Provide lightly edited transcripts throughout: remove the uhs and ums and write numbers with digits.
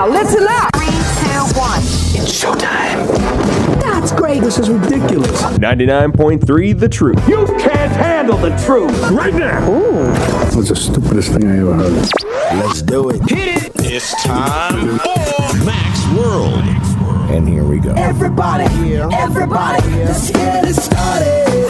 now. Listen up. 3, 2, 1. It's showtime. That's great. This is ridiculous. 99.3 The Truth. You can't handle the truth. Right now. Ooh. That's the stupidest thing I ever heard. Let's do it. Hit it. It's time for Mac's World. And here we go. Everybody, let's get it started.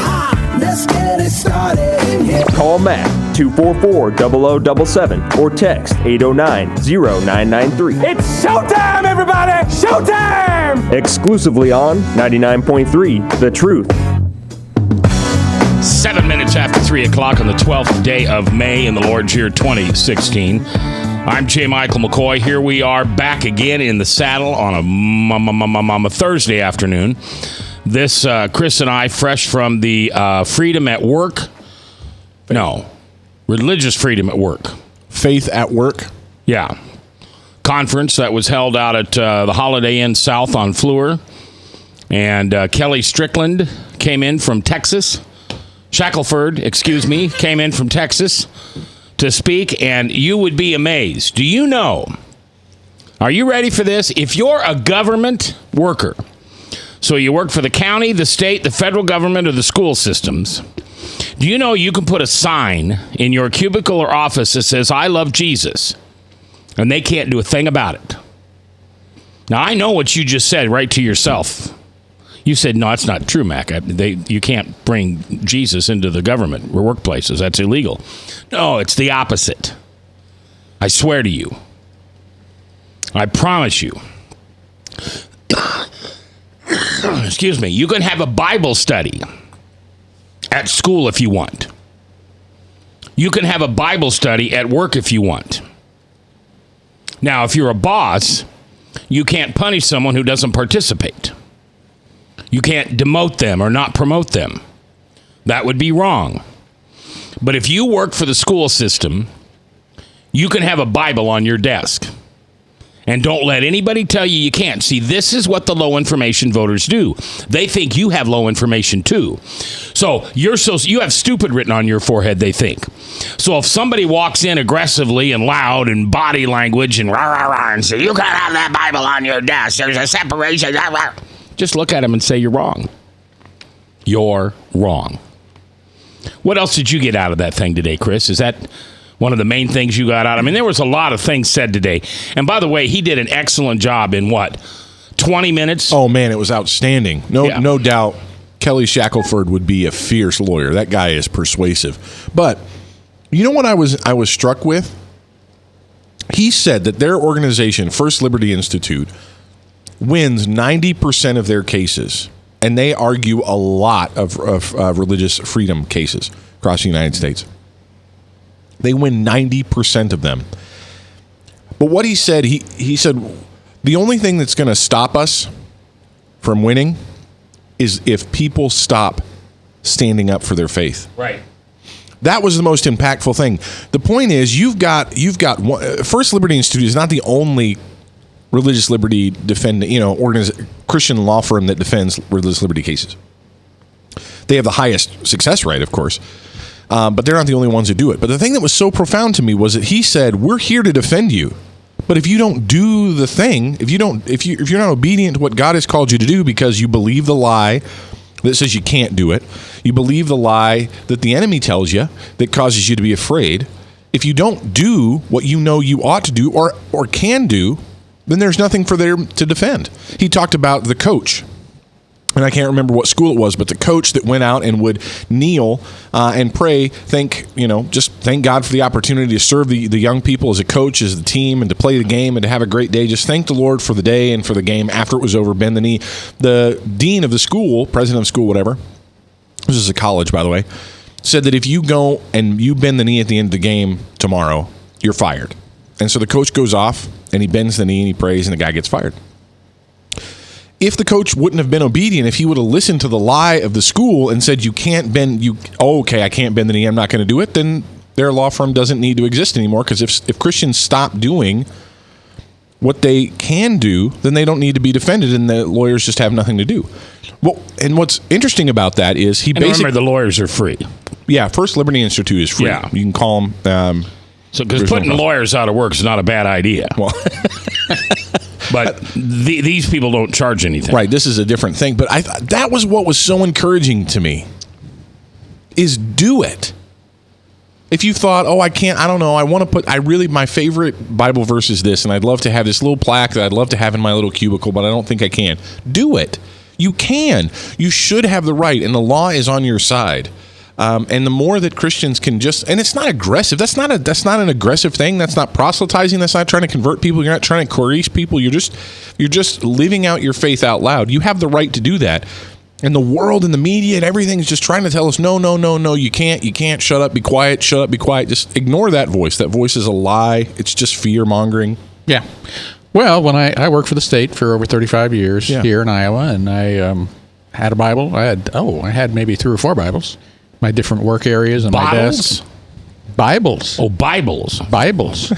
Let's get it started. Call Mac 244-0077 or text 809-0993. It's showtime, everybody. Showtime. Exclusively on 99.3 The Truth. 7 minutes after 3 o'clock on the 12th day of May in the Lord's year 2016. I'm J. Michael McCoy. Here we are back again in the saddle on a Thursday afternoon. This, Chris and I, fresh from the Freedom at Work. No, Religious Freedom at Work. Faith at Work? Yeah. Conference that was held out at the Holiday Inn South on Fleur. And Kelly Strickland came in from Texas. Shackelford, came in from Texas to speak, and you would be amazed. Do you know, are you ready for this? If you're a government worker, so you work for the county, the state, the federal government, or the school systems, do you know you can put a sign in your cubicle or office that says, "I love Jesus," and they can't do a thing about it? Now, I know what you just said right to yourself. You said, no, that's not true, Mac. You can't bring Jesus into the government or workplaces. That's illegal. No, it's the opposite. I swear to you. I promise you. Excuse me. You can have a Bible study at school if you want. You can have a Bible study at work if you want. Now, if you're a boss, you can't punish someone who doesn't participate. You can't demote them or not promote them. That would be wrong. But if you work for the school system, you can have a Bible on your desk. And don't let anybody tell you you can't. See, this is what the low information voters do. They think you have low information too. So you have stupid written on your forehead, they think. So if somebody walks in aggressively and loud and body language and rah, rah, rah, and say, you can't have that Bible on your desk, there's a separation, rah, rah. Just look at him and say, you're wrong. You're wrong. What else did you get out of that thing today, Chris? Is that one of the main things you got out? I mean, there was a lot of things said today. And by the way, he did an excellent job in 20 minutes? Oh, man, it was outstanding. No doubt Kelly Shackelford would be a fierce lawyer. That guy is persuasive. But you know what I was struck with? He said that their organization, First Liberty Institute, wins 90% of their cases, and they argue a lot of religious freedom cases across the United States. They win 90% of them. But what he said, he said, the only thing that's going to stop us from winning is if people stop standing up for their faith. Right. That was the most impactful thing. The point is, you've got one, First Liberty Institute is not the only religious liberty Christian law firm that defends religious liberty cases. They have the highest success rate, of course, but they're not the only ones who do it. But the thing that was so profound to me was that he said, "We're here to defend you, but if you don't do the thing, if you're not obedient to what God has called you to do because you believe the lie that says you can't do it, you believe the lie that the enemy tells you that causes you to be afraid. If you don't do what you know you ought to do or can do, then there's nothing for them to defend." He talked about the coach, and I can't remember what school it was, but the coach that went out and would kneel and pray, thank God for the opportunity to serve the young people as a coach, as the team, and to play the game and to have a great day. Just thank the Lord for the day and for the game. After it was over, bend the knee. The dean of the school, president of school, whatever, this is a college, by the way, said that if you go and you bend the knee at the end of the game tomorrow, you're fired. And so the coach goes off, and he bends the knee, and he prays, and the guy gets fired. If the coach wouldn't have been obedient, if he would have listened to the lie of the school and said, I can't bend the knee, I'm not going to do it, then their law firm doesn't need to exist anymore, because if Christians stop doing what they can do, then they don't need to be defended, and the lawyers just have nothing to do. Well, and what's interesting about that is remember, the lawyers are free. Yeah, First Liberty Institute is free. Yeah. You can call them. So, because There's no putting problem. lawyers out of work is not a bad idea. Well, But these people don't charge anything. right, this is a different thing. But that was what was so encouraging to me, is do it. If you thought, oh, I don't know, my favorite Bible verse is this, and I'd love to have this little plaque that I'd love to have in my little cubicle, but I don't think I can. Do it. You can. You should have the right, and the law is on your side. And the more that Christians can and it's not aggressive. That's not an aggressive thing. That's not proselytizing. That's not trying to convert people. You're not trying to coerce people. You're just living out your faith out loud. You have the right to do that. And the world and the media and everything is just trying to tell us, no, you can't, shut up, be quiet, just ignore that voice. That voice is a lie. It's just fear-mongering. Yeah. Well, when I worked for the state for over 35 years here in Iowa, and I had a Bible. I had maybe 3 or 4 Bibles, my different work areas and my desks. Bibles. Oh, Bibles. Bottles.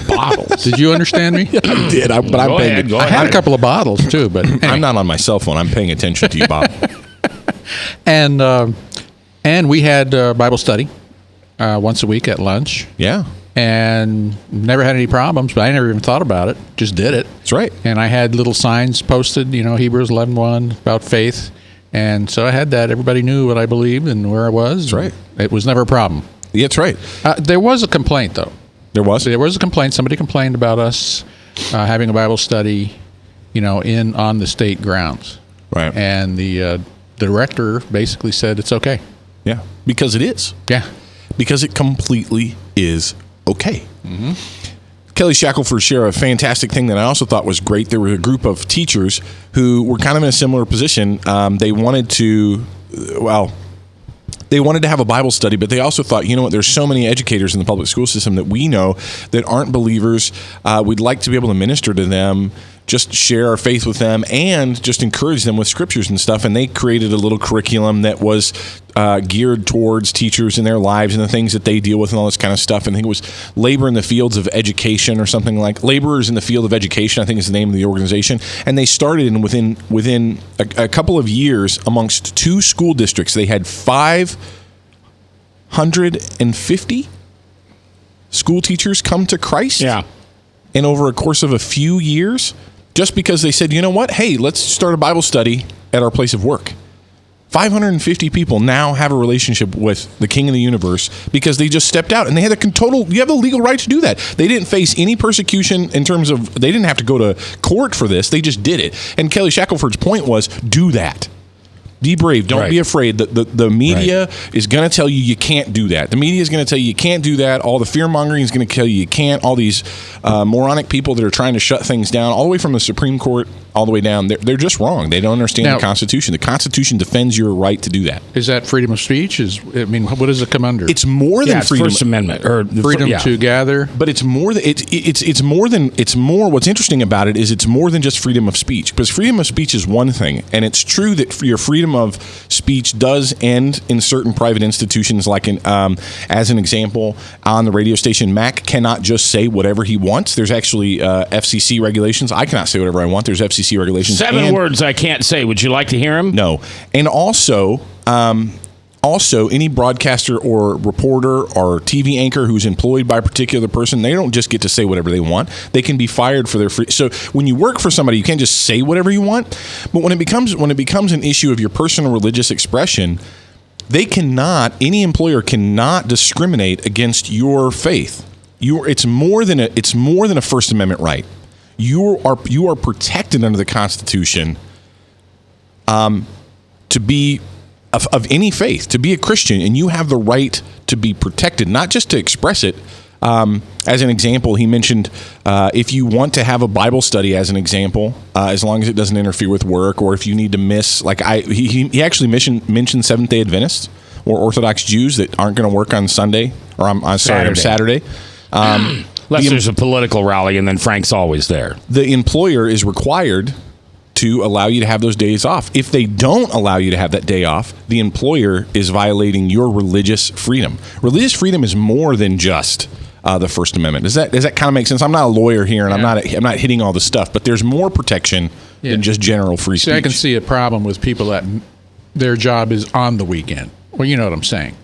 Did you understand me? I did, but I'm paying. Go I had a couple of bottles, too, but anyway. I'm not on my cell phone. I'm paying attention to you, Bob. And we had Bible study once a week at lunch. Yeah. And never had any problems, but I never even thought about it. Just did it. That's right. And I had little signs posted, Hebrews 11:1 about faith. And so I had that. Everybody knew what I believed and where I was. That's right. It was never a problem. Yeah, that's right. There was a complaint, though. There was? There was a complaint. Somebody complained about us having a Bible study, on the state grounds. Right. And the director basically said it's okay. Yeah. Because it is. Yeah. Because it completely is okay. Mm-hmm. Kelly Shackelford shared a fantastic thing that I also thought was great. There were a group of teachers who were kind of in a similar position. They wanted to have a Bible study, but they also thought, there's so many educators in the public school system that we know that aren't believers. We'd like to be able to minister to them, just share our faith with them, and just encourage them with scriptures and stuff. And they created a little curriculum that was geared towards teachers in their lives and the things that they deal with and all this kind of stuff. And I think it was Labor in the Fields of Education or something like Laborers in the Field of Education, I think is the name of the organization. And they started, and within a couple of years, amongst 2 school districts, they had 550 school teachers come to Christ. Yeah. And over a course of a few years, just because they said, you know what, hey, let's start a Bible study at our place of work. 550 people now have a relationship with the King of the universe because they just stepped out, and they had you have a legal right to do that. They didn't face any persecution in terms of, they didn't have to go to court for this. They just did it. And Kelly Shackelford's point was, do that. Be brave. Don't be afraid. The media is going to tell you can't do that. The media is going to tell you can't do that. All the fear-mongering is going to tell you can't. All these moronic people that are trying to shut things down, all the way from the Supreme Court all the way down, they're just wrong. They don't understand the Constitution. The Constitution defends your right to do that. Is that freedom of speech? What does it come under? It's more than freedom. First Amendment or freedom to gather. But it's more than it's more. What's interesting about it is it's more than just freedom of speech, because freedom of speech is one thing, and it's true that your freedom of speech does end in certain private institutions. Like as an example, on the radio station, Mac cannot just say whatever he wants. There's actually FCC regulations. I cannot say whatever I want. There's FCC regulations. 7 words I can't say. Would you like to hear them? No. And also, any broadcaster or reporter or TV anchor who's employed by a particular person, they don't just get to say whatever they want. They can be fired for their free. So when you work for somebody, you can't just say whatever you want. But when it becomes an issue of your personal religious expression, any employer cannot discriminate against your faith. It's more than a First Amendment right. You are protected under the Constitution to be of any faith, to be a Christian, and you have the right to be protected, not just to express it. As an example, he mentioned if you want to have a Bible study, as an example, as long as it doesn't interfere with work, or if you need to miss, he actually mentioned Seventh-day Adventists or Orthodox Jews that aren't going to work on Sunday or on Saturday. Unless there's a political rally, and then Frank's always there. The employer is required to allow you to have those days off. If they don't allow you to have that day off, the employer is violating your religious freedom. Religious freedom is more than just the First Amendment. Does that kind of make sense? I'm not a lawyer here, and I'm not hitting all the stuff, but there's more protection than just general free speech. I can see a problem with people that their job is on the weekend. Well, you know what I'm saying.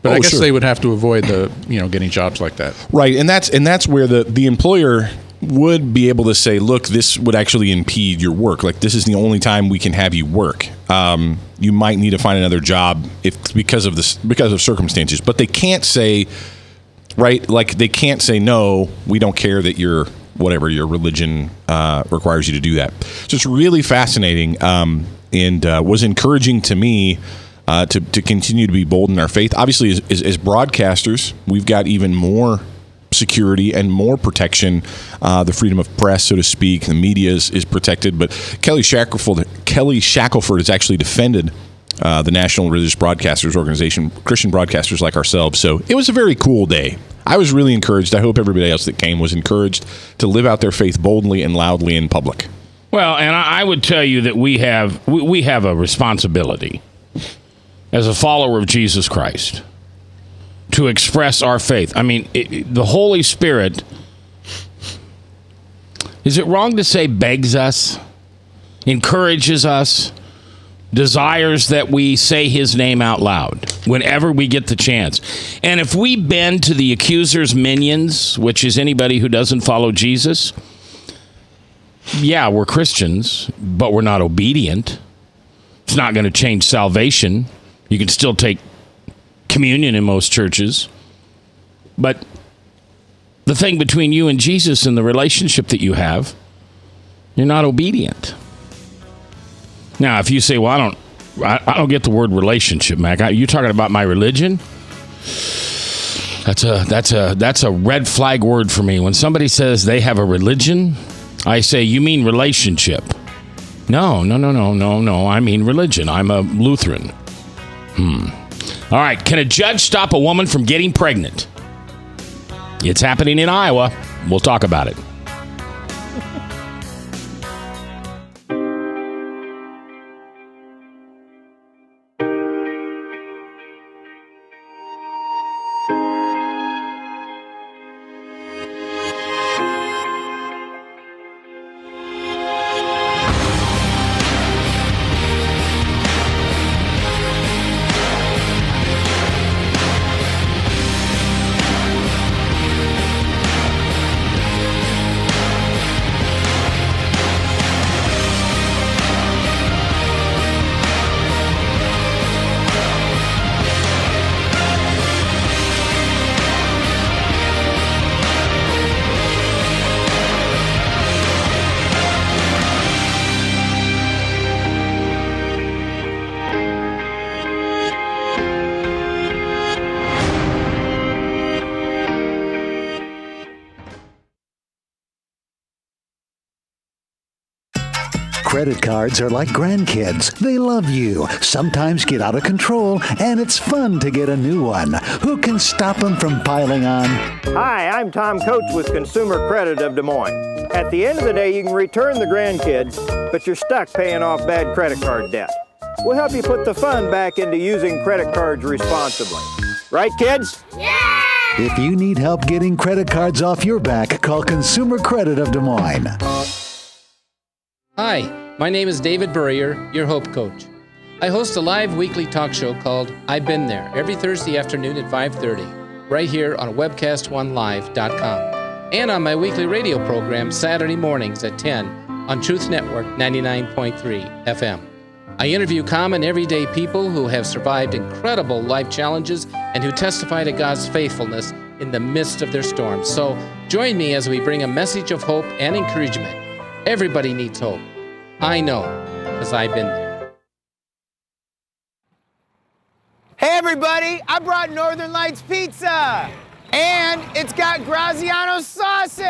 But I guess sure. they would have to avoid getting jobs like that. Right, and that's where the employer would be able to say, look, this would actually impede your work. Like, this is the only time we can have you work. You might need to find another job because of circumstances. But they can't say, right? Like, they can't say, no, we don't care that your religion requires you to do that. So it's really fascinating and was encouraging to me to continue to be bold in our faith. Obviously, as broadcasters, we've got even more security and more protection. The freedom of press, so to speak, the media is protected. But Kelly Shackelford has actually defended the National Religious Broadcasters Organization, Christian broadcasters like ourselves. So it was a very cool day. I was really encouraged. I hope everybody else that came was encouraged to live out their faith boldly and loudly in public. Well, and I would tell you that we have a responsibility as a follower of Jesus Christ to express our faith. I mean, the Holy Spirit, is it wrong to say begs us, encourages us, desires that we say his name out loud whenever we get the chance? And if we bend to the accuser's minions, which is anybody who doesn't follow Jesus, yeah, we're Christians, but we're not obedient. It's not going to change salvation. You can still take communion in most churches. But the thing between you and Jesus and the relationship that you have, you're not obedient. Now, if you say, well, I don't get the word relationship, Mac. You're talking about my religion? That's a red flag word for me. When somebody says they have a religion, I say, you mean relationship? No. I mean religion. I'm a Lutheran. All right. Can a judge stop a woman from getting pregnant? It's happening in Iowa. We'll talk about it. Credit cards are like grandkids. They love you, sometimes get out of control, and it's fun to get a new one. Who can stop them from piling on? Hi, I'm Tom Coates with Consumer Credit of Des Moines. At the end of the day, you can return the grandkids, but you're stuck paying off bad credit card debt. We'll help you put the fun back into using credit cards responsibly. Right, kids? Yeah! If you need help getting credit cards off your back, call Consumer Credit of Des Moines. Hi, my name is David Burrier, your Hope Coach. I host a live weekly talk show called I've Been There every Thursday afternoon at 5:30, right here on webcast1live.com, and on my weekly radio program Saturday mornings at 10 on Truth Network 99.3 FM. I interview common everyday people who have survived incredible life challenges and who testify to God's faithfulness in the midst of their storms. So join me as we bring a message of hope and encouragement. Everybody needs hope. I know, because I've been there. Hey everybody, I brought Northern Lights Pizza! And it's got Graziano sausage!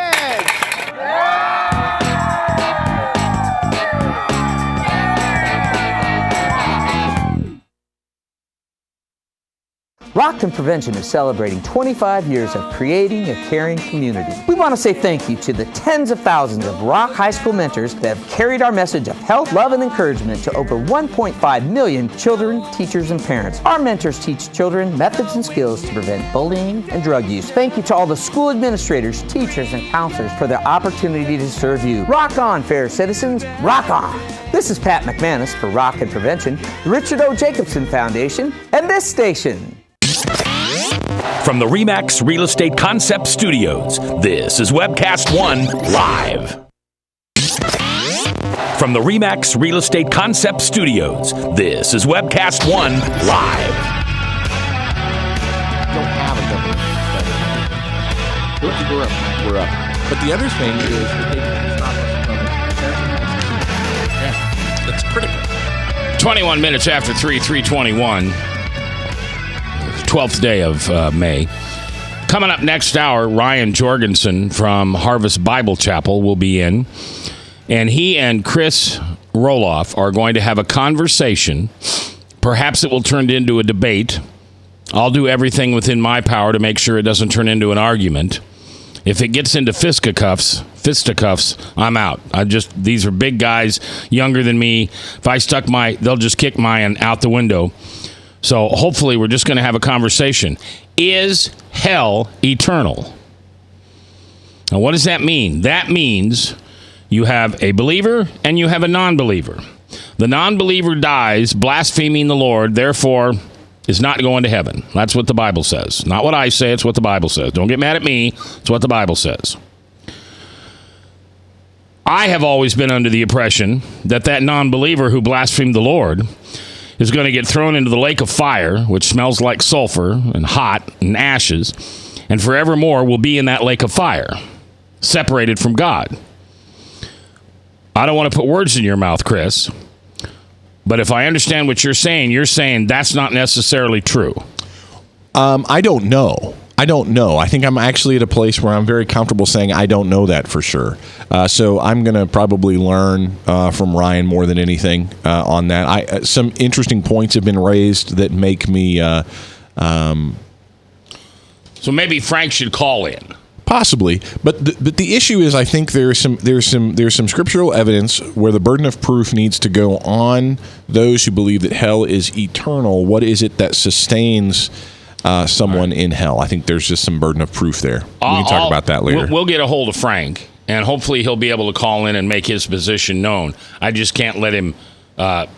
Rock and Prevention is celebrating 25 years of creating a caring community. We want to say thank you to the tens of thousands of Rock High School mentors that have carried our message of health, love, and encouragement to over 1.5 million children, teachers, and parents. Our mentors teach children methods and skills to prevent bullying and drug use. Thank you to all the school administrators, teachers, and counselors for their opportunity to serve you. Rock on, fair citizens. Rock on. This is Pat McManus for Rock and Prevention, the Richard O. Jacobson Foundation, and this station. From the RE/MAX Real Estate Concept Studios, this is Webcast One Live. From the RE/MAX Real Estate Concept Studios, this is Webcast One Live. Don't have a government. We're up. But the other thing is that they can stop us from Yeah, that's critical. 21 minutes after 321. 12th day of May. Coming up next hour, Ryan Jorgensen from Harvest Bible Chapel will be in. And he and Chris Roloff are going to have a conversation. Perhaps it will turn into a debate. I'll do everything within my power to make sure it doesn't turn into an argument. If it gets into fisticuffs, I'm out. These are big guys, younger than me. If I stuck they'll just kick mine out the window. So hopefully we're just going to have a conversation. Is hell eternal? Now, what does that mean? That means you have a believer and you have a non-believer. The non-believer dies blaspheming the Lord, therefore is not going to heaven. That's what the Bible says. Not what I say, it's what the Bible says. Don't get mad at me. It's what the Bible says. I have always been under the impression that non-believer who blasphemed the Lord is going to get thrown into the lake of fire, which smells like sulfur and hot and ashes, and forevermore will be in that lake of fire, separated from God. I don't want to put words in your mouth, Chris, but if I understand what you're saying that's not necessarily true. I don't know. I think I'm actually at a place where I'm very comfortable saying I don't know that for sure. So I'm going to probably learn from Ryan more than anything on that. Some interesting points have been raised that make me... So maybe Frank should call in. Possibly, but the issue is, I think there's some scriptural evidence where the burden of proof needs to go on those who believe that hell is eternal. What is it that sustains someone in hell? I think there's just some burden of proof there. We can talk about that later. We'll get a hold of Frank, and hopefully he'll be able to call in and make his position known. I just can't let him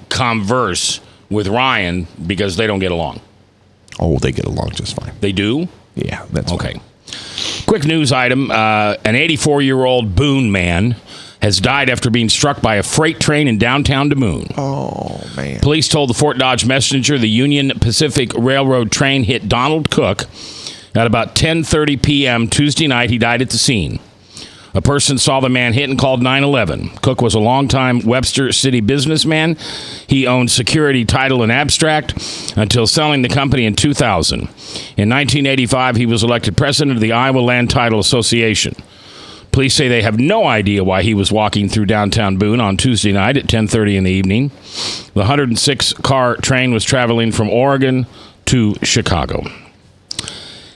converse with Ryan because they don't get along. Oh, they get along just fine. They do? Yeah, that's okay. Fine. Quick news item. An 84-year-old Boone man has died after being struck by a freight train in downtown Des Moines. Oh, man. Police told the Fort Dodge Messenger the Union Pacific Railroad train hit Donald Cook at about 10:30 p.m. Tuesday night. He died at the scene. A person saw the man hit and called 911. Cook was a longtime Webster City businessman. He owned Security Title and Abstract until selling the company in 2000. In 1985, he was elected president of the Iowa Land Title Association. Police say they have no idea why he was walking through downtown Boone on Tuesday night at 10:30 in the evening. The 106-car train was traveling from Oregon to Chicago.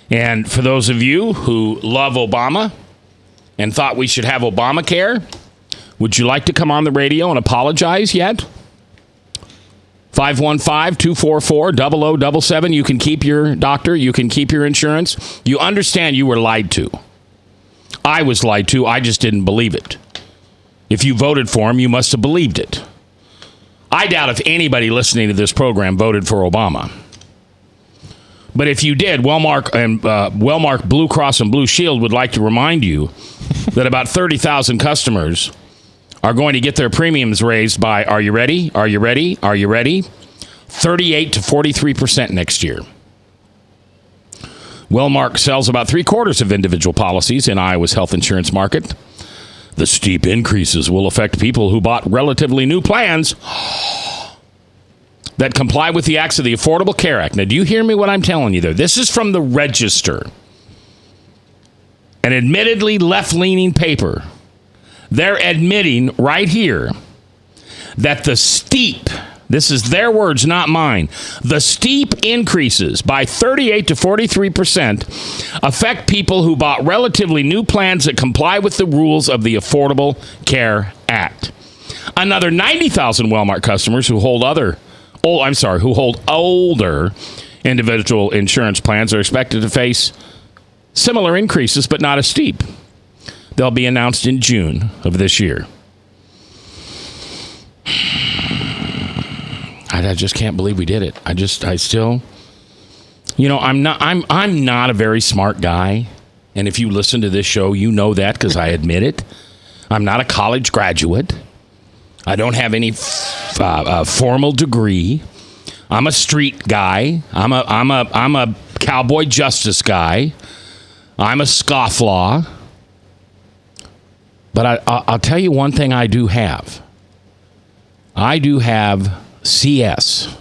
And for those of you who love Obama and thought we should have Obamacare, would you like to come on the radio and apologize yet? 515-244-0077. You can keep your doctor. You can keep your insurance. You understand you were lied to. I was lied to. I just didn't believe it. If you voted for him, you must have believed it. I doubt if anybody listening to this program voted for Obama. But if you did, Wellmark Blue Cross and Blue Shield would like to remind you that about 30,000 customers are going to get their premiums raised by, are you ready? 38 to 43% next year. Wellmark sells about 3/4 of individual policies in Iowa's health insurance market. The steep increases will affect people who bought relatively new plans that comply with the acts of the Affordable Care Act. Now, do you hear me what I'm telling you there? This is from the Register, an admittedly left-leaning paper. They're admitting right here that the steep, this is their words, not mine, the steep increases by 38 to 43% affect people who bought relatively new plans that comply with the rules of the Affordable Care Act. Another 90,000 Wellmark customers who hold older individual insurance plans are expected to face similar increases, but not as steep. They'll be announced in June of this year. I just can't believe we did it. I still, You know, I'm not a very smart guy. And if you listen to this show, you know that because I admit it. I'm not a college graduate. I don't have any formal degree. I'm a street guy. I'm a cowboy justice guy. I'm a scofflaw. But I'll tell you one thing I do have. I do have CS,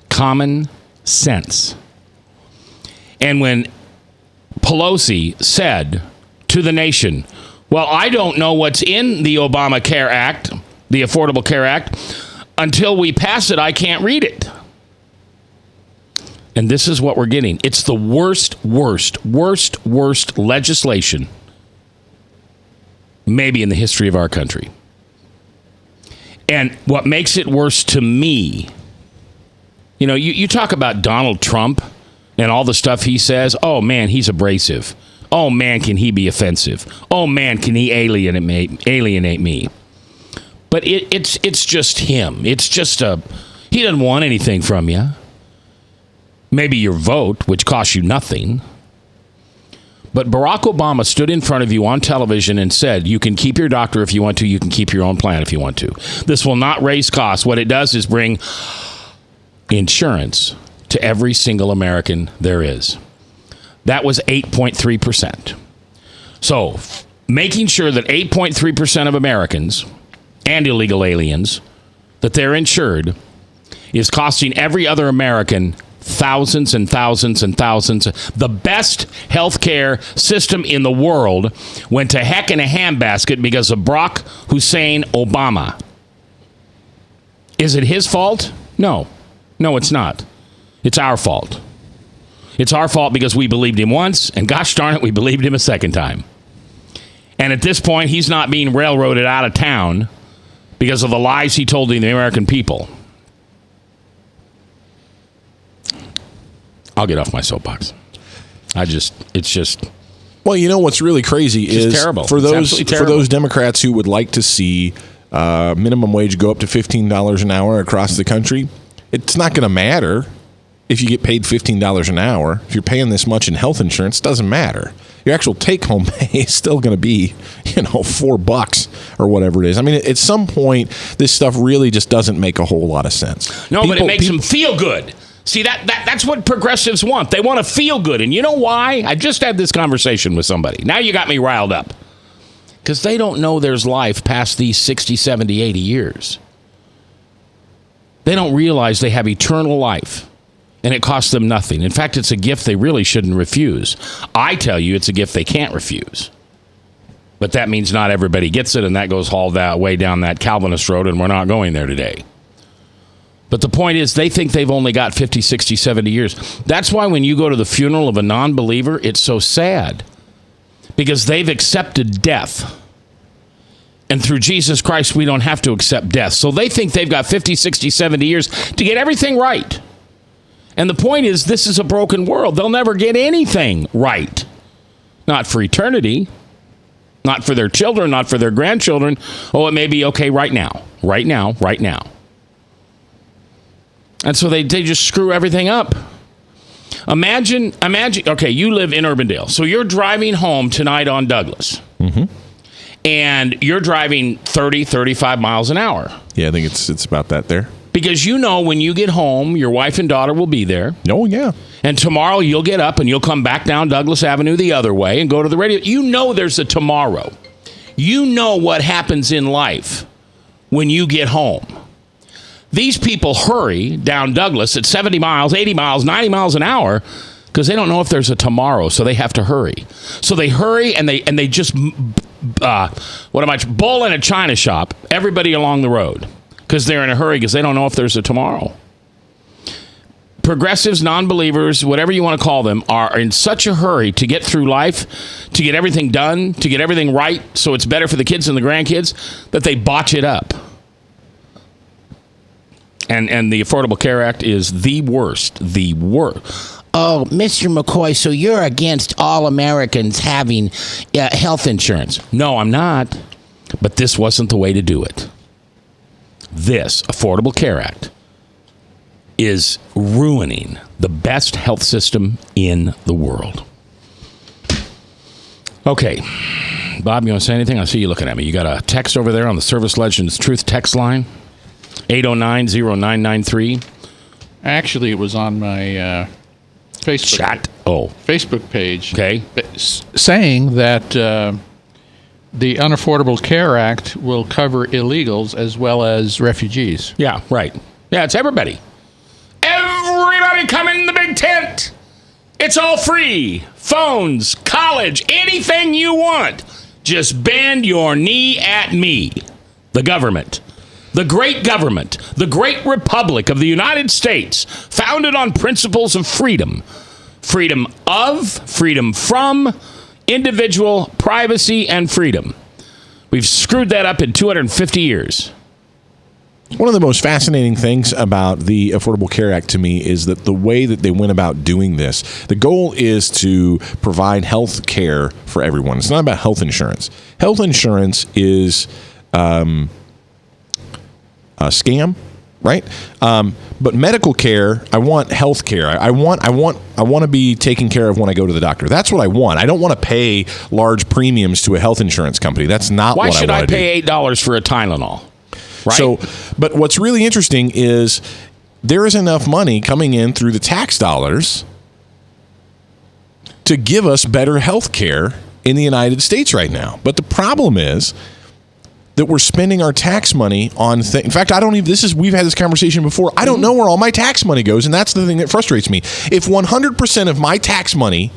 common sense. And when Pelosi said to the nation, well, I don't know what's in the Obamacare Act, the Affordable Care Act, until we pass it, I can't read it. And this is what we're getting. It's the worst legislation maybe in the history of our country. And what makes it worse to me, you know, you talk about Donald Trump and all the stuff he says. Oh, man, he's abrasive. Oh, man, can he be offensive. Oh, man, can he alienate me. But it's just him. It's just he doesn't want anything from you. Maybe your vote, which costs you nothing. But Barack Obama stood in front of you on television and said, you can keep your doctor if you want to. You can keep your own plan if you want to. This will not raise costs. What it does is bring insurance to every single American there is. That was 8.3%. So making sure that 8.3% of Americans and illegal aliens, that they're insured, is costing every other American thousands and thousands and thousands. The best healthcare system in the world went to heck in a handbasket because of Barack Hussein Obama. Is it his fault? No. No, it's not. It's our fault. It's our fault because we believed him once, and gosh darn it, we believed him a second time. And at this point, he's not being railroaded out of town because of the lies he told the American people. I'll get off my soapbox. It's just. Well, you know what's really crazy is terrible. For those Democrats who would like to see minimum wage go up to $15 an hour across the country, it's not going to matter if you get paid $15 an hour. If you're paying this much in health insurance, it doesn't matter. Your actual take-home pay is still going to be, $4 or whatever it is. I mean, at some point, this stuff really just doesn't make a whole lot of sense. No, but it makes them feel good. See, that's what progressives want. They want to feel good. And you know why? I just had this conversation with somebody. Now you got me riled up. Because they don't know there's life past these 60, 70, 80 years. They don't realize they have eternal life. And it costs them nothing. In fact, it's a gift they really shouldn't refuse. I tell you, it's a gift they can't refuse. But that means not everybody gets it, and that goes hauled that way down that Calvinist road, and we're not going there today. But the point is, they think they've only got 50, 60, 70 years. That's why when you go to the funeral of a non-believer, it's so sad. Because they've accepted death. And through Jesus Christ, we don't have to accept death. So they think they've got 50, 60, 70 years to get everything right. And the point is, this is a broken world. They'll never get anything right. Not for eternity. Not for their children, not for their grandchildren. Oh, it may be okay right now. Right now, right now. And so they just screw everything up. Imagine, okay, you live in Urbandale. So you're driving home tonight on Douglas. Mm-hmm. And you're driving 30, 35 miles an hour. Yeah, I think it's about that there. Because when you get home, your wife and daughter will be there. Oh, yeah. And tomorrow you'll get up and you'll come back down Douglas Avenue the other way and go to the radio. You know there's a tomorrow. You know what happens in life when you get home. These people hurry down Douglas at 70 miles, 80 miles, 90 miles an hour because they don't know if there's a tomorrow, so they have to hurry. So they hurry and they just bull in a china shop everybody along the road because they're in a hurry because they don't know if there's a tomorrow. Progressives, non-believers, whatever you want to call them, are in such a hurry to get through life, to get everything done, to get everything right so it's better for the kids and the grandkids that they botch it up. And the Affordable Care Act is the worst. Oh, Mr. McCoy, so you're against all Americans having health insurance. No, I'm not. But this wasn't the way to do it. This Affordable Care Act is ruining the best health system in the world. Okay. Bob, you want to say anything? I see you looking at me. You got a text over there on the Service Legends Truth text line, 809-0993. Actually, it was on my Facebook page. Okay. Saying that the Unaffordable Care Act will cover illegals as well as refugees. Yeah, right. Yeah, it's everybody. Everybody come in the big tent. It's all free. Phones, college, anything you want. Just bend your knee at me. The government. The great government. The great republic of the United States. Founded on principles of freedom. Freedom of, freedom from, individual privacy, and freedom. We've screwed that up in 250 years. One of the most fascinating things about the Affordable Care Act to me is that the way that they went about doing this, the goal is to provide health care for everyone. It's not about health insurance. Health insurance is a scam, right? But medical care, I want health care. I want to be taken care of when I go to the doctor. That's what I want. I don't want to pay large premiums to a health insurance company. That's not what I want to do. Why should I pay $8 for a Tylenol? Right. So, but what's really interesting is there is enough money coming in through the tax dollars to give us better health care in the United States right now. But the problem is that we're spending our tax money on in fact, we've had this conversation before. I don't know where all my tax money goes, and that's the thing that frustrates me. If 100% of my tax money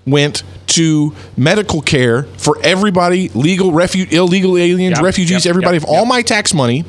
went to medical care for everybody, illegal aliens, refugees, everybody. If all my tax money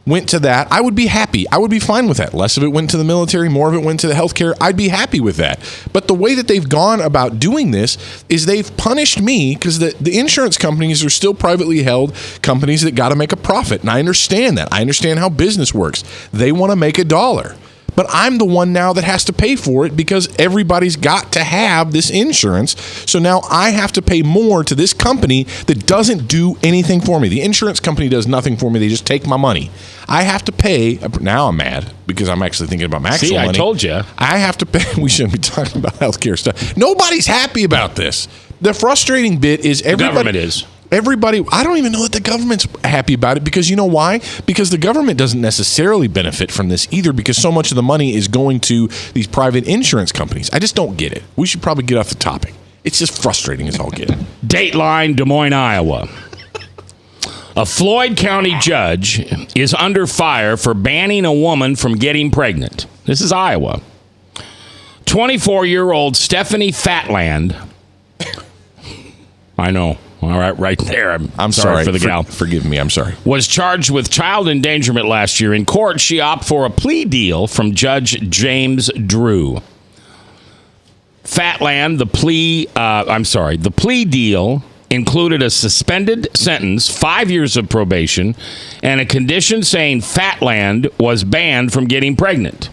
went to that, I would be happy. I would be fine with that. Less of it went to the military, more of it went to the healthcare. I'd be happy with that. But the way that they've gone about doing this is they've punished me because the insurance companies are still privately held companies that got to make a profit. And I understand that. I understand how business works. They want to make a dollar. But I'm the one now that has to pay for it because everybody's got to have this insurance. So now I have to pay more to this company that doesn't do anything for me. The insurance company does nothing for me. They just take my money. I have to pay. Now I'm mad because I'm actually thinking about my actual money. I told you. I have to pay. We shouldn't be talking about healthcare stuff. Nobody's happy about this. The frustrating bit is everybody. The government is. Everybody, I don't even know that the government's happy about it because you know why? Because the government doesn't necessarily benefit from this either because so much of the money is going to these private insurance companies. I just don't get it. We should probably get off the topic. It's just frustrating as all get. Dateline, Des Moines, Iowa. A Floyd County judge is under fire for banning a woman from getting pregnant. This is Iowa. 24-year-old Stephanie Fatland. I know. All right there. I'm sorry for the gal. Forgive me. I'm sorry. Was charged with child endangerment last year. In court, she opted for a plea deal from Judge James Drew. Fatland, the plea deal included a suspended sentence, 5 years of probation, and a condition saying Fatland was banned from getting pregnant.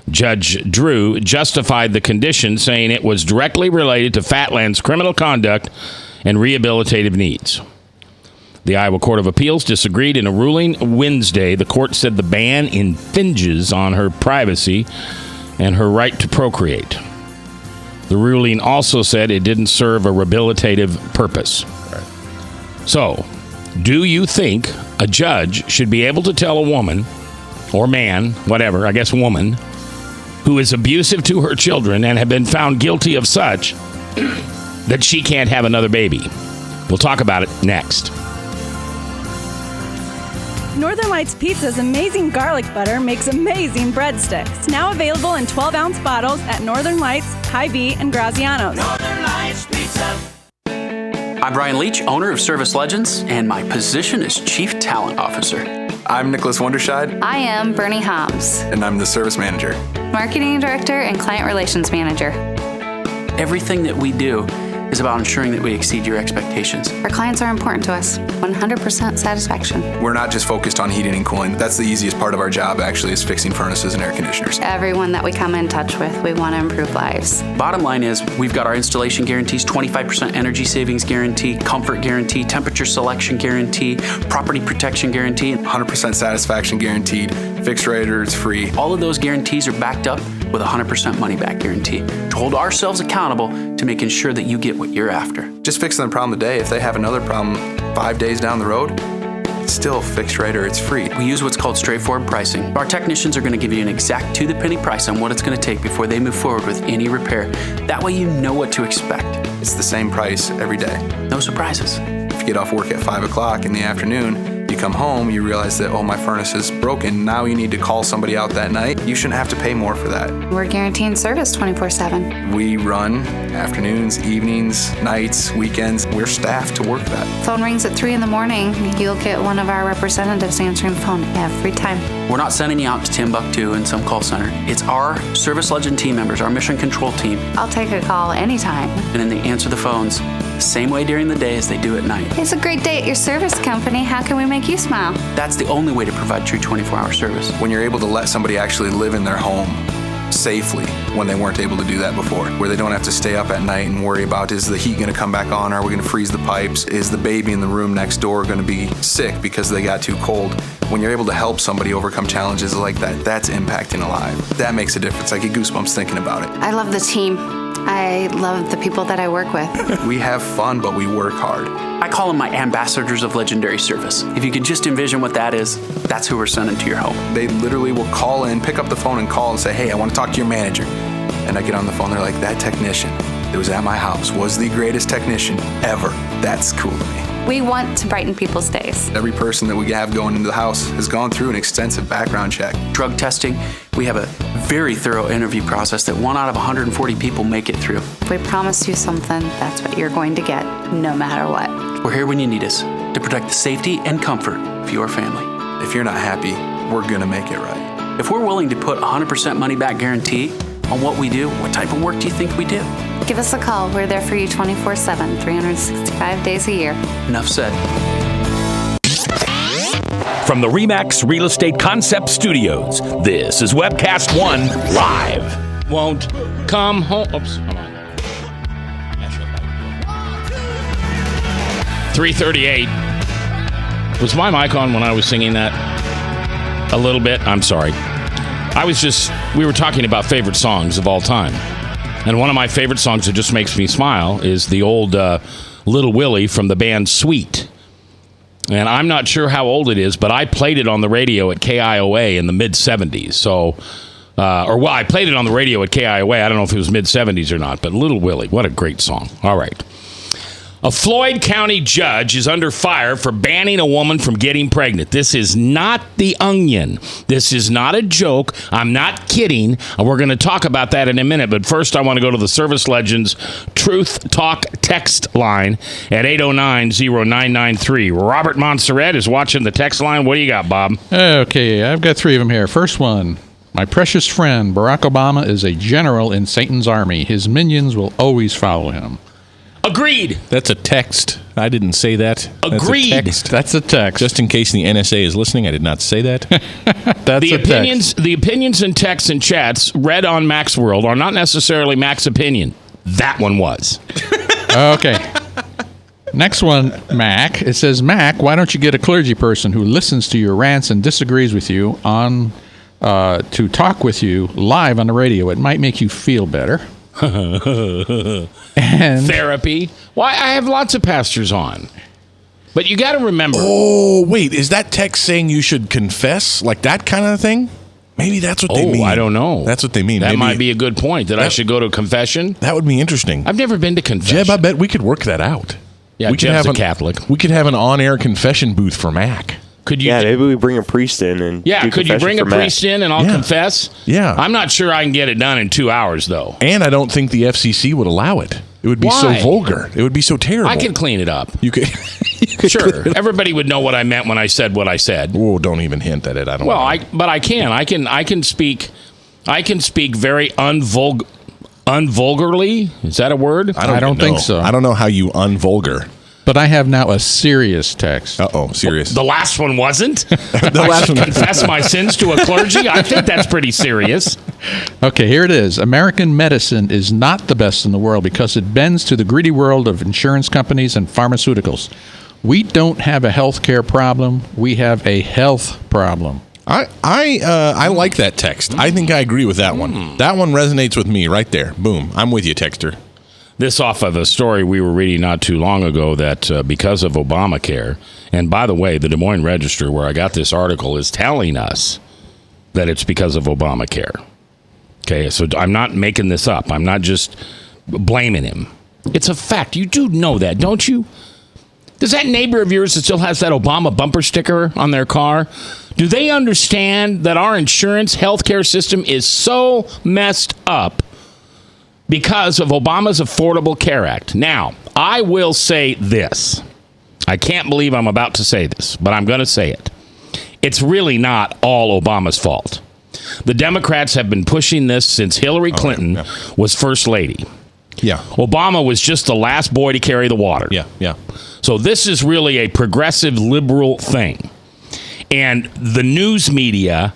Judge Drew justified the condition, saying it was directly related to Fatland's criminal conduct and rehabilitative needs. The Iowa Court of Appeals disagreed in a ruling Wednesday. The court said the ban infringes on her privacy and her right to procreate. The ruling also said it didn't serve a rehabilitative purpose. So, do you think a judge should be able to tell a woman, or man, whatever, I guess woman, who is abusive to her children and have been found guilty of such, that she can't have another baby? We'll talk about it next. Northern Lights Pizza's amazing garlic butter makes amazing breadsticks. Now available in 12-ounce bottles at Northern Lights, Hy-Vee, and Graziano's. Northern Lights Pizza. I'm Brian Leach, owner of Service Legends, and my position is Chief Talent Officer. I'm Nicholas Wonderscheid. I am Bernie Homs. And I'm the Service Manager. Marketing Director and Client Relations Manager. Everything that we do is about ensuring that we exceed your expectations. Our clients are important to us. 100% satisfaction. We're not just focused on heating and cooling. That's the easiest part of our job, actually, is fixing furnaces and air conditioners. Everyone that we come in touch with, we want to improve lives. Bottom line is, we've got our installation guarantees, 25% energy savings guarantee, comfort guarantee, temperature selection guarantee, property protection guarantee. 100% satisfaction guaranteed, fixed rate or it's free. All of those guarantees are backed up with a 100% money back guarantee to hold ourselves accountable to making sure that you get what you're after. Just fixing the problem today. If they have another problem 5 days down the road, it's still fixed rate or it's free. We use what's called straightforward pricing. Our technicians are going to give you an exact to-the-penny price on what it's going to take before they move forward with any repair. That way you know what to expect. It's the same price every day. No surprises. If you get off work at 5 o'clock in the afternoon, you come home, you realize that, oh, my furnace is broken. Now you need to call somebody out that night. You shouldn't have to pay more for that. We're guaranteeing service 24/7. We run afternoons, evenings, nights, weekends. We're staffed to work that. Phone rings at 3 in the morning. You'll get one of our representatives answering the phone every time. We're not sending you out to Timbuktu in some call center. It's our Service Legend team members, our mission control team. I'll take a call anytime. And then they answer the phones the same way during the day as they do at night. It's a great day at your service company. How can we make you smile? That's the only way to provide true 24-hour service. When you're able to let somebody actually live in their home safely when they weren't able to do that before, where they don't have to stay up at night and worry about, is the heat going to come back on? Are we going to freeze the pipes? Is the baby in the room next door going to be sick because they got too cold? When you're able to help somebody overcome challenges like that, that's impacting a life. That makes a difference. I get goosebumps thinking about it. I love the team. I love the people that I work with. We have fun, but we work hard. I call them my ambassadors of legendary service. If you could just envision what that is, that's who we're sending to your home. They literally will call in, pick up the phone and call and say, hey, I want to talk to your manager. And I get on the phone, they're like, that technician that was at my house was the greatest technician ever. That's cool to me. We want to brighten people's days. Every person that we have going into the house has gone through an extensive background check. Drug testing, we have a very thorough interview process that 1 out of 140 people make it through. If we promise you something, that's what you're going to get, no matter what. We're here when you need us to protect the safety and comfort of your family. If you're not happy, we're going to make it right. If we're willing to put 100% money back guarantee on what we do, what type of work do you think we do? Give us a call. We're there for you 24/7, 365 days a year. Enough said. From the RE/MAX Real Estate Concept Studios, this is Webcast One Live. Won't come home. Oops, come on. 3:38. Was my mic on when I was singing that? A little bit. I'm sorry. We were talking about favorite songs of all time. And one of my favorite songs that just makes me smile is the old Little Willie from the band Sweet. And I'm not sure how old it is, but I played it on the radio at KIOA in the mid-'70s. So, I played it on the radio at KIOA. I don't know if it was mid-'70s or not, but Little Willie, what a great song. All right. A Floyd County judge is under fire for banning a woman from getting pregnant. This is not The Onion. This is not a joke. I'm not kidding. We're going to talk about that in a minute. But first, I want to go to the Service Legends Truth Talk text line at 809-0993. Robert Montserrat is watching the text line. What do you got, Bob? Okay, I've got 3 of them here. First one. My precious friend, Barack Obama, is a general in Satan's army. His minions will always follow him. Agreed. That's a text. I didn't say that. Agreed. That's a text. Just in case the NSA is listening, I did not say that. That's a text. The opinions and texts and chats read on Mac's World are not necessarily Mac's opinion. That one was. Okay. Next one, Mac. It says, Mac, why don't you get a clergy person who listens to your rants and disagrees with you on to talk with you live on the radio? It might make you feel better. And therapy. Why, I have lots of pastors on. But you got to remember. Oh, wait. Is that text saying you should confess? Like that kind of thing? Maybe that's what they mean. I don't know. That's what they mean. That Maybe might be a good point, that I should go to confession. That would be interesting. I've never been to confession. Jeb, I bet we could work that out. Yeah, Jeb's a Catholic. We could have an on-air confession booth for Mac. Could you? Yeah, maybe we bring a priest in and could you bring a priest in and I'll confess? Yeah. I'm not sure I can get it done in 2 hours, though. And I don't think the FCC would allow it. It would be so vulgar. It would be so terrible. I can clean it up. You could. Sure. Everybody would know what I meant when I said what I said. Oh, don't even hint at it. I don't. Well, but I can. I can speak. I can speak very unvulgarly. Is that a word? I don't think so. I don't know how you unvulgar. But I have now a serious text. Uh-oh, serious. The last one wasn't? I should confess my sins to a clergy? I think that's pretty serious. Okay, here it is. American medicine is not the best in the world because it bends to the greedy world of insurance companies and pharmaceuticals. We don't have a health care problem. We have a health problem. I like that text. I think I agree with that one. That one resonates with me right there. Boom. I'm with you, texter. This off of a story we were reading not too long ago that because of Obamacare, and by the way, the Des Moines Register, where I got this article, is telling us that it's because of Obamacare. Okay, so I'm not making this up. I'm not just blaming him. It's a fact. You do know that, don't you? Does that neighbor of yours that still has that Obama bumper sticker on their car, do they understand that our insurance healthcare system is so messed up because of Obama's Affordable Care Act? Now, I will say this. I can't believe I'm about to say this, but I'm going to say it. It's really not all Obama's fault. The Democrats have been pushing this since Hillary Clinton was first lady. Yeah. Obama was just the last boy to carry the water. Yeah. So this is really a progressive liberal thing. And the news media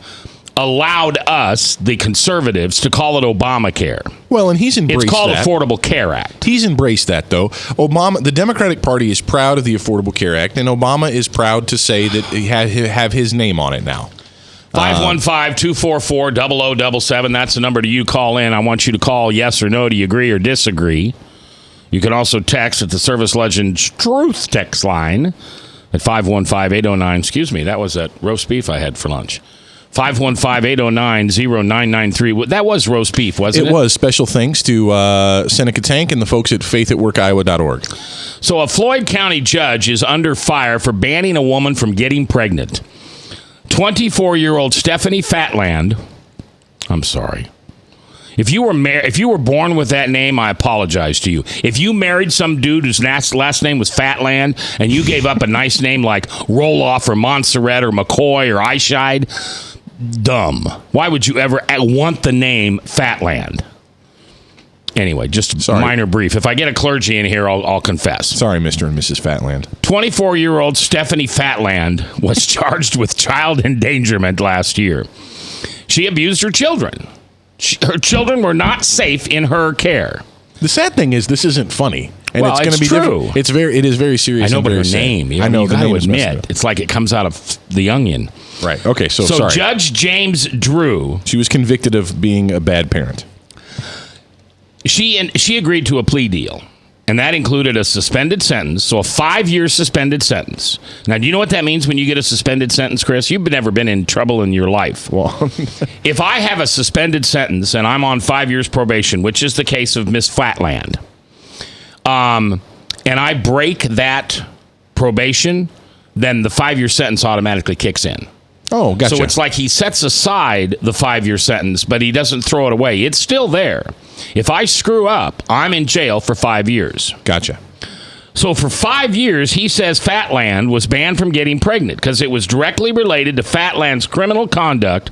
allowed us, the conservatives, to call it Obamacare. Well, and he's embraced It's called that. Affordable Care Act. He's embraced that, though. Obama, the Democratic Party is proud of the Affordable Care Act, and Obama is proud to say that he have his name on it now. 515-244-0077. That's the number to you call in. I want you to call yes or no. Do you agree or disagree? You can also text at the Service Legends Truth text line at 515-809. Excuse me, that was that roast beef I had for lunch. 515-809-0993. That was roast beef, wasn't it? It was. Special thanks to Seneca Tank and the folks at faithatworkiowa.org. So a Floyd County judge is under fire for banning a woman from getting pregnant. 24-year-old Stephanie Fatland. I'm sorry. If you were born with that name, I apologize to you. If you married some dude whose last name was Fatland and you gave up a nice name like Roloff or Montserrat or McCoy or Eichscheid, dumb. Why would you ever want the name Fatland? Anyway, just minor brief. If I get a clergy in here, I'll confess. Sorry, Mr. and Mrs. Fatland. 24-year-old Stephanie Fatland was charged with child endangerment last year. She abused her children. Her children were not safe in her care. The sad thing is, this isn't funny, and Well, it's going to be true. It is very serious. I know, and but very her sad. name. I know you the got to name is messed admit, up. it's like it comes out of The Onion. Right. Okay. So So sorry. Judge James Drew, She was convicted of being a bad parent. she agreed to a plea deal, and that included a suspended sentence, so a 5-year suspended sentence. Now, do you know what that means when you get a suspended sentence, Chris? You've never been in trouble in your life. Well, if I have a suspended sentence and I'm on 5 years probation, which is the case of Miss Flatland, and I break that probation, then the 5-year sentence automatically kicks in. Oh, gotcha. So it's like he sets aside the 5-year sentence, but he doesn't throw it away. It's still there. If I screw up, I'm in jail for 5 years. Gotcha. So for 5 years, he says Fatland was banned from getting pregnant because it was directly related to Fatland's criminal conduct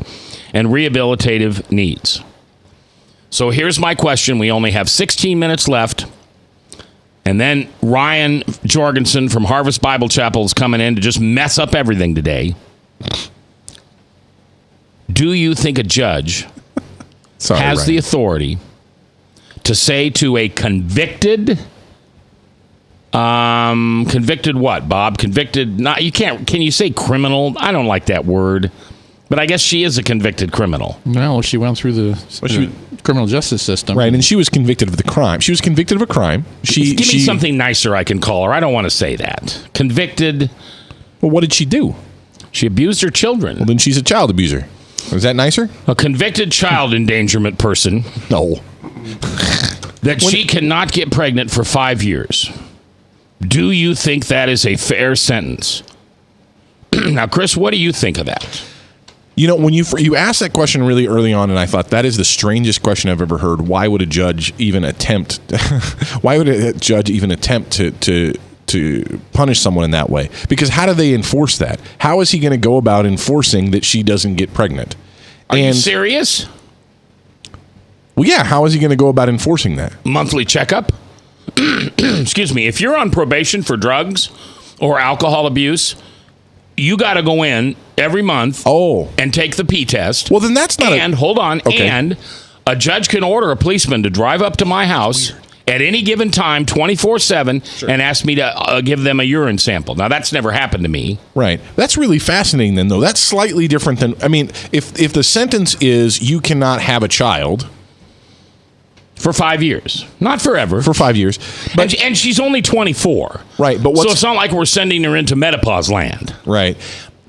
and rehabilitative needs. So here's my question. We only have 16 minutes left. And then Ryan Jorgensen from Harvest Bible Chapel is coming in to just mess up everything today. Do you think a judge has the authority to say to a convicted what, Bob? Convicted, not, you can't, can you say criminal? I don't like that word, but I guess she is a convicted criminal. Well, she went through the criminal justice system. Right, and she was convicted of the crime. She was convicted of a crime. Give me something nicer I can call her. I don't want to say that. Convicted. Well, what did she do? She abused her children. Well, then she's a child abuser. Is that nicer? A convicted child endangerment person. No. That she cannot get pregnant for 5 years. Do you think that is a fair sentence? Now, Chris, what do you think of that? You know, when you asked that question really early on, and I thought that is the strangest question I've ever heard. Why would a judge even attempt? Why would a judge even attempt to punish someone in that way? Because how do they enforce that? How is he going to go about enforcing that she doesn't get pregnant? Are you serious? Well, yeah. How is he going to go about enforcing that? Monthly checkup? Excuse me. If you're on probation for drugs or alcohol abuse, you got to go in every month and take the P test. Well, then that's not hold on. Okay. And a judge can order a policeman to drive up to my house at any given time, 24/7, and ask me to give them a urine sample. Now, that's never happened to me. Right. That's really fascinating, then, though. That's slightly different than, I mean, if the sentence is you cannot have a child. For 5 years. Not forever. For 5 years. But, and she's only 24. Right. But so it's not like we're sending her into menopause land. Right.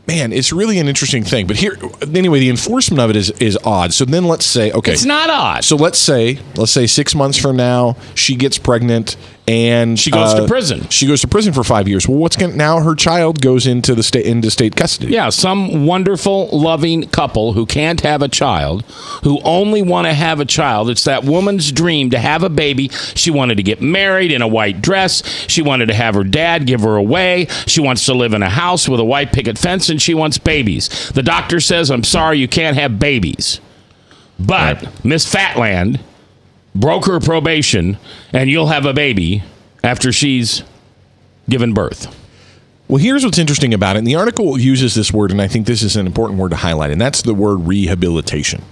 Man, it's really an interesting thing. But here, anyway, the enforcement of it is odd. So then let's say, okay. It's not odd. So let's say 6 months from now, she gets pregnant and she goes to prison. She goes to prison for 5 years. Well, now her child goes into state custody. Yeah, some wonderful, loving couple who can't have a child, who only want to have a child. It's that woman's dream to have a baby. She wanted to get married in a white dress. She wanted to have her dad give her away. She wants to live in a house with a white picket fence, and she wants babies. The doctor says, I'm sorry, you can't have babies. But Miss Fatland broke her probation, and you'll have a baby after she's given birth. Well, here's what's interesting about it. And the article uses this word, and I think this is an important word to highlight, and that's the word rehabilitation.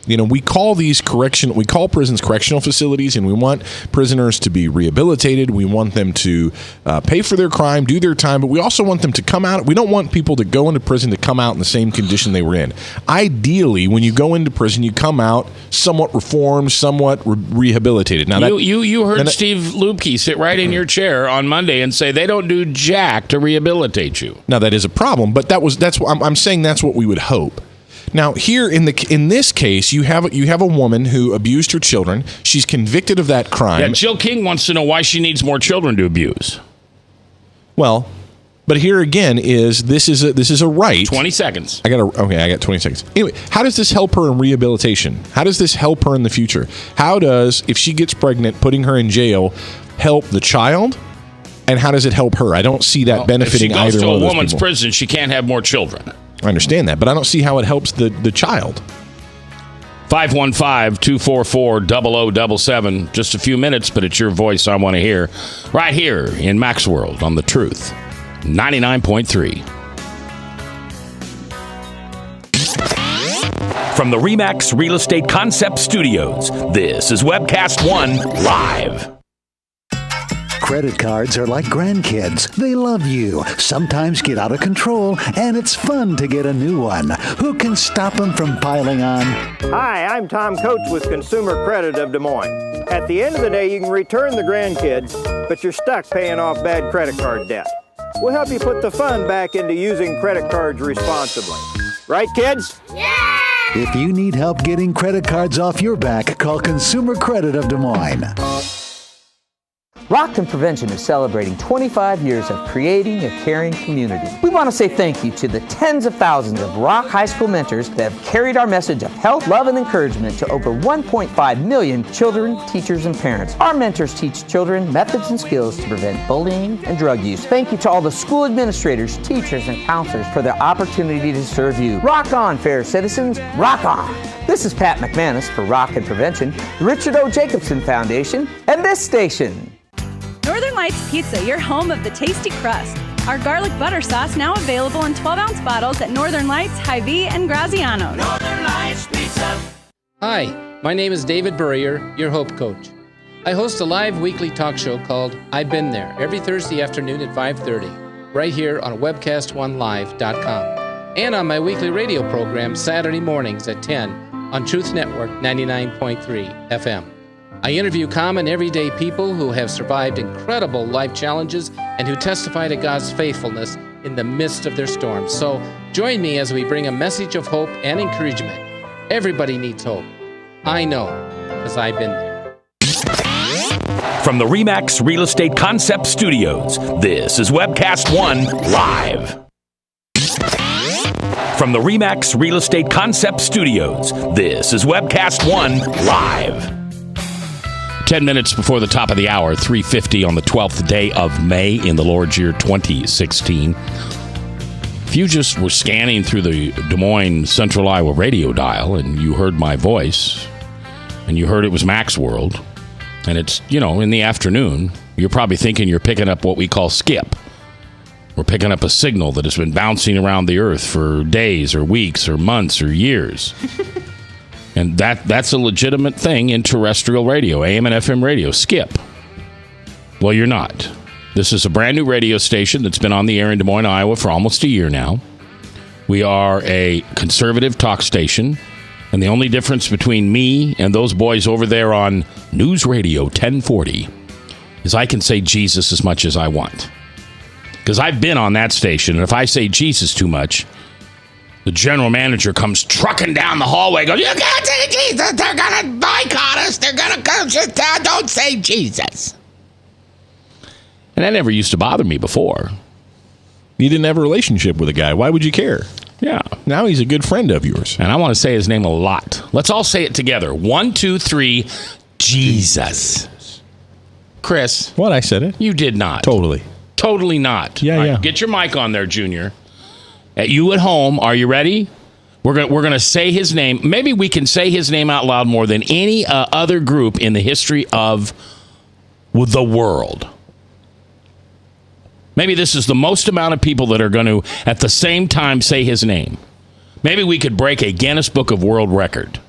You know, we call prisons correctional facilities, and we want prisoners to be rehabilitated. We want them to pay for their crime, do their time, but we also want them to come out. We don't want people to go into prison to come out in the same condition they were in. Ideally, when you go into prison, you come out somewhat reformed, somewhat rehabilitated. Now, you heard Steve Lubke sit right in your chair on Monday and say they don't do jack to rehabilitate you. Now, that is a problem, but that's what I'm saying. That's what we would hope. Now, here in this case, you have a woman who abused her children. She's convicted of that crime. Yeah, Jill King wants to know why she needs more children to abuse. Well, but here again this is a right. 20 seconds. I got 20 seconds. Anyway, how does this help her in rehabilitation? How does this help her in the future? How does, if she gets pregnant, putting her in jail help the child? And how does it help her? I don't see that benefiting either one of those people. If she goes to a woman's prison, she can't have more children. I understand that, but I don't see how it helps the child. 515-244-0077. Just a few minutes, but it's your voice I want to hear. Right here in Mac's World on The Truth. 99.3. From the RE/MAX Real Estate Concept Studios, this is Webcast One Live. Credit cards are like grandkids. They love you, sometimes get out of control, and it's fun to get a new one. Who can stop them from piling on? Hi, I'm Tom Coates with Consumer Credit of Des Moines. At the end of the day, you can return the grandkids, but you're stuck paying off bad credit card debt. We'll help you put the fun back into using credit cards responsibly. Right, kids? Yeah! If you need help getting credit cards off your back, call Consumer Credit of Des Moines. Rockton Prevention is celebrating 25 years of creating a caring community. We want to say thank you to the tens of thousands of Rock High School mentors that have carried our message of health, love, and encouragement to over 1.5 million children, teachers, and parents. Our mentors teach children methods and skills to prevent bullying and drug use. Thank you to all the school administrators, teachers, and counselors for their opportunity to serve you. Rock on, fair citizens. Rock on. This is Pat McManus for Rockton Prevention, the Richard O. Jacobson Foundation, and this station. Northern Lights Pizza, your home of the tasty crust. Our garlic butter sauce now available in 12-ounce bottles at Northern Lights, Hy-Vee, and Graziano's. Northern Lights Pizza. Hi, my name is David Burrier, your Hope Coach. I host a live weekly talk show called I've Been There every Thursday afternoon at 5:30, right here on webcast1live.com, and on my weekly radio program Saturday mornings at 10 on Truth Network 99.3 FM. I interview common, everyday people who have survived incredible life challenges and who testify to God's faithfulness in the midst of their storms. So join me as we bring a message of hope and encouragement. Everybody needs hope. I know, because I've been there. From the RE/MAX Real Estate Concept Studios, this is Webcast One Live. From the RE/MAX Real Estate Concept Studios, this is Webcast One Live. 10 minutes before the top of the hour, 3:50 on the 12th day of May in the Lord's year 2016. If you just were scanning through the Des Moines Central Iowa radio dial and you heard my voice and you heard it was Mac's World and it's, in the afternoon, you're probably thinking you're picking up what we call skip. We're picking up a signal that has been bouncing around the earth for days or weeks or months or years. And that's a legitimate thing in terrestrial radio, AM and FM radio. Skip. Well, you're not. This is a brand new radio station that's been on the air in Des Moines, Iowa for almost a year now. We are a conservative talk station. And the only difference between me and those boys over there on News Radio 1040 is I can say Jesus as much as I want. Because I've been on that station, and if I say Jesus too much, the general manager comes trucking down the hallway, goes, "You can't say Jesus. They're going to boycott us. They're going to come sit down. Don't say Jesus." And that never used to bother me before. You didn't have a relationship with a guy. Why would you care? Yeah. Now he's a good friend of yours. And I want to say his name a lot. Let's all say it together. 1, 2, 3, Jesus. Chris. What? I said it? You did not. Totally. Totally not. Yeah, All yeah. right, get your mic on there, Junior. You at home, are you ready? We're gonna say his name. Maybe we can say his name out loud more than any other group in the history of the world. Maybe this is the most amount of people that are going to, at the same time, say his name. Maybe we could break a Guinness Book of World Record.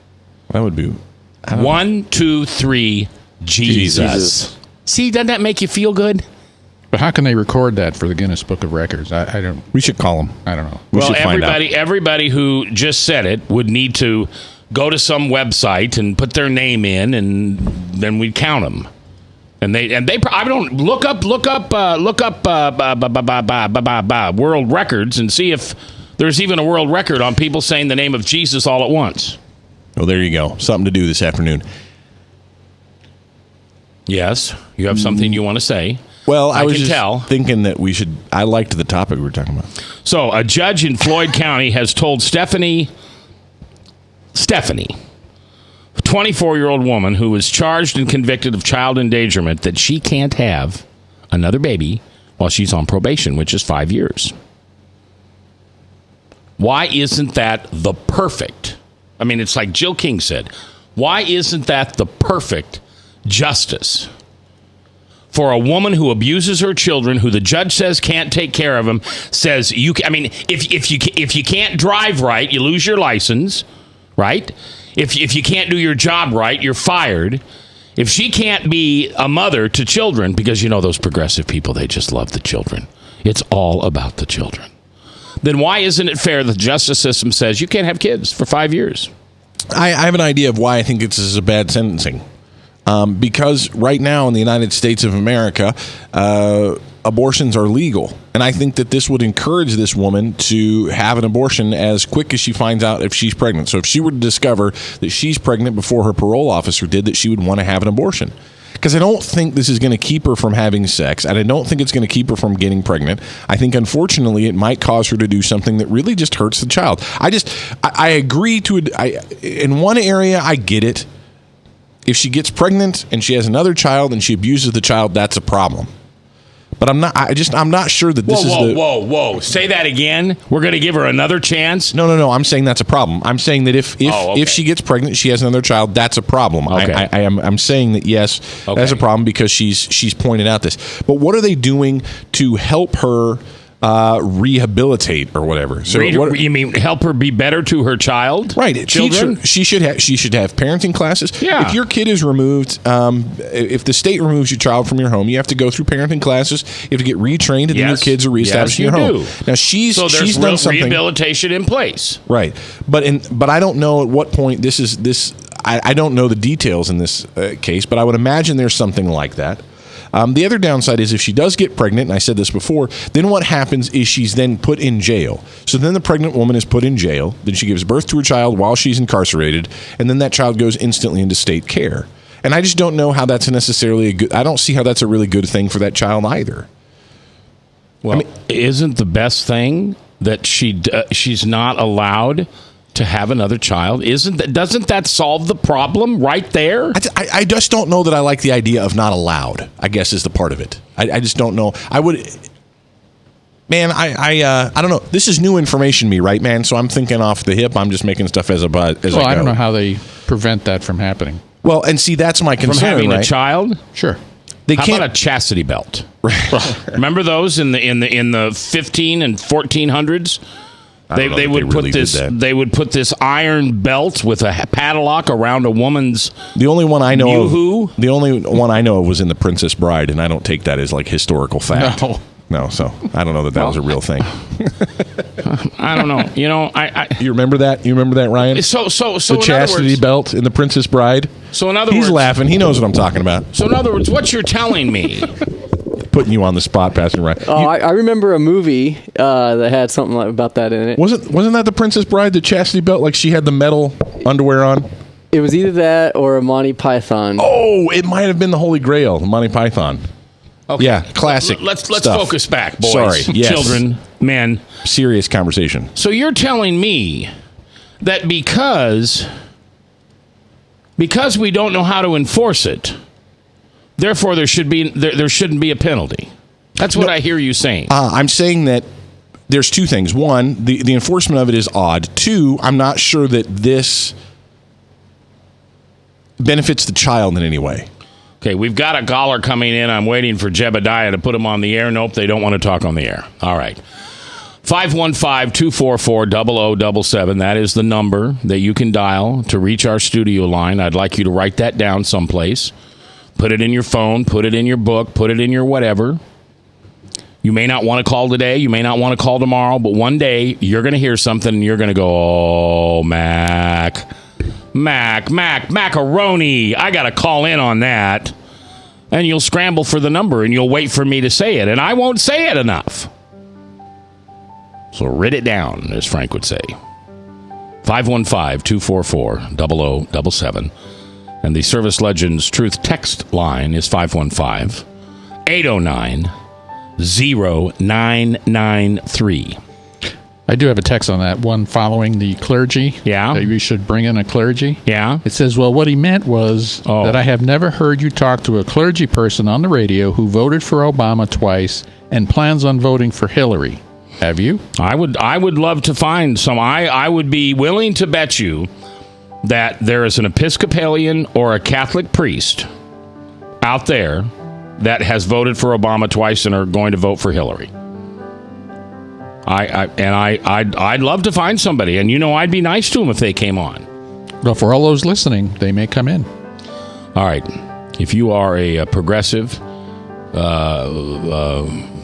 That would be... 1, 2, 3, Jesus. See, doesn't that make you feel good? But how can they record that for the Guinness Book of Records? I don't. We should call them. I don't know. Well, everybody who just said it would need to go to some website and put their name in, and then we'd count them. And they I don't look up world records and see if there's even a world record on people saying the name of Jesus all at once. Well, there you go. Something to do this afternoon. Yes, you have something you want to say. Well, I was can just tell. thinking that we should... I liked the topic we were talking about. So, a judge in Floyd County has told Stephanie, a 24-year-old woman who was charged and convicted of child endangerment, that she can't have another baby while she's on probation, which is 5 years. Why isn't that the perfect? I mean, it's like Jill King said. Why isn't that the perfect justice for a woman who abuses her children, who the judge says can't take care of them, says you? I mean, if you can't drive right, you lose your license, right? If you can't do your job right, you're fired. If she can't be a mother to children, because you know those progressive people, they just love the children. It's all about the children. Then why isn't it fair that the justice system says you can't have kids for 5 years? I have an idea of why I think this is a bad sentencing. Because right now in the United States of America, abortions are legal. And I think that this would encourage this woman to have an abortion as quick as she finds out if she's pregnant. So if she were to discover that she's pregnant before her parole officer did, that she would want to have an abortion. Because I don't think this is going to keep her from having sex, and I don't think it's going to keep her from getting pregnant. I think, unfortunately, it might cause her to do something that really just hurts the child. I agree to it. In one area, I get it. If she gets pregnant and she has another child and she abuses the child, that's a problem. But I'm not sure that this is the... Whoa. Say that again. We're going to give her another chance? No. I'm saying that's a problem. I'm saying that if she gets pregnant, she has another child, that's a problem. Okay. I'm saying that, yes, that's a problem because she's pointed out this. But what are they doing to help her rehabilitate or whatever? So you mean help her be better to her child? Right. Children? She should have parenting classes. Yeah. If your kid is removed, if the state removes your child from your home, you have to go through parenting classes. You have to get retrained, and then your kids are reestablished in your home. So Now there's done something, rehabilitation in place. right? But I don't know at what point this is. I don't know the details in this case, but I would imagine there's something like that. The other downside is if she does get pregnant, and I said this before, then what happens is she's then put in jail. So then the pregnant woman is put in jail. Then she gives birth to her child while she's incarcerated, and then that child goes instantly into state care. And I just don't know how that's necessarily I don't see how that's a really good thing for that child either. Well, isn't the best thing that she's not allowed to have another child? Doesn't that solve the problem right there? I just don't know that I like the idea of not allowed, I guess, is the part of it. I just don't know. I would... Man, I don't know. This is new information to me, right, man? So I'm thinking off the hip. I'm just making stuff as I go. I don't know how they prevent that from happening. Well, and see, that's my concern, from having right? a child? Sure. How about a chastity belt? Remember those in the 15 and 1400s? They would put this iron belt with a padlock around a woman's. The only one I know yoo-hoo? of. The only one I know of was in The Princess Bride, and I don't take that as like historical fact. No, so I don't know that was a real thing. I don't know. You know, you remember that? You remember that, Ryan? So the chastity belt in The Princess Bride. So in other words, he's laughing. He knows what I'm talking about. So in other words, what you're telling me. Putting you on the spot, Pastor Ryan. I remember a movie that had something about that in it. Wasn't that The Princess Bride, the chastity belt? Like she had the metal underwear on? It was either that or a Monty Python. Oh, it might have been the Holy Grail, the Monty Python. Okay. Yeah, classic. Let's stuff. focus back, boys. Sorry, yes. Children, men. Serious conversation. So you're telling me that because we don't know how to enforce it, therefore there shouldn't be a penalty. That's what I hear you saying. I'm saying that there's two things. One, the enforcement of it is odd. Two, I'm not sure that this benefits the child in any way. Okay, we've got a caller coming in. I'm waiting for Jebediah to put him on the air. Nope, they don't want to talk on the air. All right. 515-244-0077. That is the number that you can dial to reach our studio line. I'd like you to write that down someplace. Put it in your phone. Put it in your book. Put it in your whatever. You may not want to call today. You may not want to call tomorrow. But one day, you're going to hear something, and you're going to go, oh, macaroni. I got to call in on that. And you'll scramble for the number, and you'll wait for me to say it. And I won't say it enough. So write it down, as Frank would say. 515-244-0077. And the Service Legends Truth text line is 515-809-0993. I do have a text on that one following the clergy. Yeah. That we should bring in a clergy. Yeah. It says, well, what he meant was that I have never heard you talk to a clergy person on the radio who voted for Obama twice and plans on voting for Hillary. Have you? I would love to find some. I would be willing to bet you that there is an Episcopalian or a Catholic priest out there that has voted for Obama twice and are going to vote for Hillary. I'd love to find somebody, and I'd be nice to them if they came on. Well, for all those listening, they may come in. All right, if you are a progressive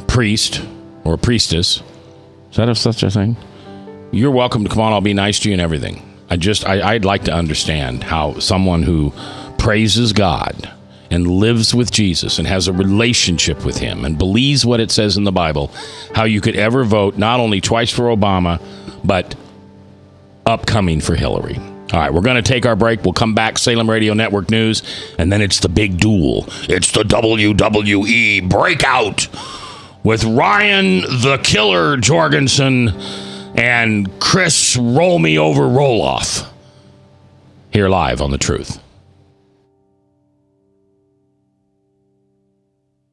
priest or priestess, is that such a thing? You're welcome to come on. I'll be nice to you and everything. I'd like to understand how someone who praises God and lives with Jesus and has a relationship with him and believes what it says in the Bible, how you could ever vote not only twice for Obama, but upcoming for Hillary. All right, we're going to take our break. We'll come back, Salem Radio Network News, and then it's the big duel. It's the WWE Breakout with Ryan the Killer Jorgensen and Chris Roll Me Over Roloff. Here live on The Truth.